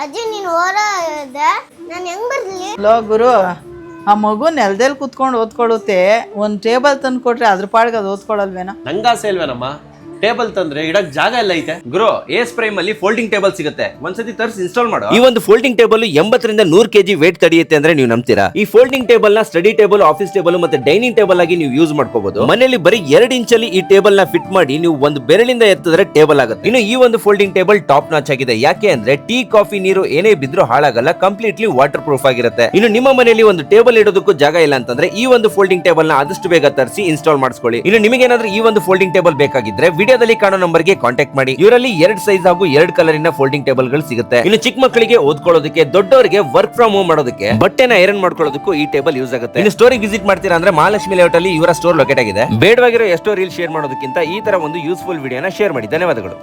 ಅಜ್ಜಿ ನೀನು ಓಡಾದೆ ನಾನು ಹೆಂಗ್ ಬರ್ಲಿ? ಲೋ ಗುರು, ಆ ಮಗು ನೆಲದಲ್ಲಿ ಕುತ್ಕೊಂಡು ಓದ್ಕೊಳ್ಳುತ್ತೆ. ಒಂದು ಟೇಬಲ್ ತಂದು ಕೊಟ್ರೆ ಅದ್ರ ಪಾಡ್ಗೆ ಅದು ಓದ್ಕೊಳ್ಳಲ್ವೇನೋ? ನಂಗಾಸೆ ಇಲ್ವೇನಮ್ಮ? ಟೇಬಲ್ ತಂದ್ರೆ ಇಡಕ್ ಜಾಗ ಎಲ್ಲ ಐತೆ. ಗುರು ಏಸ್ ಪ್ರೈಮ್ ಅಲ್ಲಿ ಫೋಲ್ಡಿಂಗ್ ಟೇಬಲ್ ಸಿಗುತ್ತೆ, ಒಂದ್ಸತಿ ತರಿಸಿ ಇನ್ಸ್ಟಾಲ್ ಮಾಡು. ಈ ಒಂದು ಫೋಲ್ಡಿಂಗ್ ಟೇಬಲ್ 80 ರಿಂದ 100 kg ವೇಟ್ ತಡೆಯುತ್ತೆ ಅಂದ್ರೆ ನೀವು ನಂಬ್ತೀರಾ? ಈ ಫೋಲ್ಡಿಂಗ್ ಟೇಬಲ್ ನ ಸ್ಟಡಿ ಟೇಬಲ್, ಆಫೀಸ್ ಟೇಬಲ್ ಮತ್ತೆ ಡೈನಿಂಗ್ ಟೇಬಲ್ ಆಗಿ ನೀವು ಯೂಸ್ ಮಾಡ್ಕೋಬಹುದು. ಮನೆಯಲ್ಲಿ ಬರೀ 2 ಇಂಚಲ್ಲಿ ಈ ಟೇಬಲ್ ನ ಫಿಟ್ ಮಾಡಿ ನೀವು ಒಂದು ಬೆರಳಿಂದ ಎತ್ತಿದ್ರೆ ಟೇಬಲ್ ಆಗುತ್ತೆ. ಇನ್ನು ಈ ಒಂದು ಫೋಲ್ಡಿಂಗ್ ಟೇಬಲ್ ಟಾಪ್ ನಾಚ್ ಆಗಿದೆ. ಯಾಕೆ ಅಂದ್ರೆ ಟೀ, ಕಾಫಿ, ನೀರು ಏನೇ ಬಿದ್ರೂ ಹಾಳಾಗಲ್ಲ, ಕಂಪ್ಲೀಟ್ಲಿ ವಾಟರ್ ಪ್ರೂಫ್ ಆಗಿರುತ್ತೆ. ಇನ್ನು ನಿಮ್ಮ ಮನೆಯಲ್ಲಿ ಒಂದು ಟೇಬಲ್ ಇಡೋದಕ್ಕೂ ಜಾಗ ಇಲ್ಲ ಅಂತಂದ್ರೆ ಈ ಒಂದು ಫೋಲ್ಡಿಂಗ್ ಟೇಬಲ್ ನ ಆದಷ್ಟು ಬೇಗ ತರಿಸಿ ಇನ್ಸ್ಟಾಲ್ ಮಾಡಿಸ್ಕೊಳ್ಳಿ. ಇನ್ನು ನಿಮಗೆ ಏನಾದ್ರೂ ಈ ಒಂದು ಫೋಲ್ಡಿಂಗ್ ಟೇಬಲ್ ಬೇಕಾಗಿದ್ರೆ ವಿಡಿಯೋದಲ್ಲಿ ಕಾಣೋ ನಂಬರ್ ಕಾಂಟ್ಯಾಕ್ಟ್ ಮಾಡಿ. ಇವರಲ್ಲಿ 2 ಸೈಜ್ ಹಾಗೂ 2 ಕಲರಿನ ಫೋಲ್ಡಿಂಗ್ ಟೇಬಲ್ ಗಳು ಸಿಗುತ್ತೆ. ಇನ್ನು ಚಿಕ್ಕ ಮಕ್ಕಳಿಗೆ ಓದ್ಕೊಳ್ಳೋದಕ್ಕೆ, ದೊಡ್ಡವರಿಗೆ ವರ್ಕ್ ಫ್ರಮ್ ಹೋಮ್ ಮಾಡೋದಕ್ಕೆ, ಬಟ್ಟೆನ ಐರನ್ ಮಾಡ್ಕೊಳ್ಳೋದಕ್ಕೂ ಈ ಟೇಬಲ್ ಯೂಸ್ ಆಗುತ್ತೆ. ಇನ್ನು ಸ್ಟೋರಿಗೆ ವಿಸಿಟ್ ಮಾಡ್ತೀರಾ ಅಂದ್ರೆ ಮಹಾಲಕ್ಷ್ಮಿ ಲೇಔಟ್ ಅಲ್ಲಿ ಇವರ ಸ್ಟೋರ್ ಲೊಕೇಟ್ ಆಗಿದೆ. ಬೇಡವಾಗಿರೋ ಎಷ್ಟೋ ರೀಲ್ ಶೇರ್ ಮಾಡೋದಕ್ಕಿಂತ ಈ ತರ ಒಂದು ಯೂಸ್ಫುಲ್ ವಿಡಿಯೋನ ಶೇರ್ ಮಾಡಿ. ಧನ್ಯವಾದಗಳು.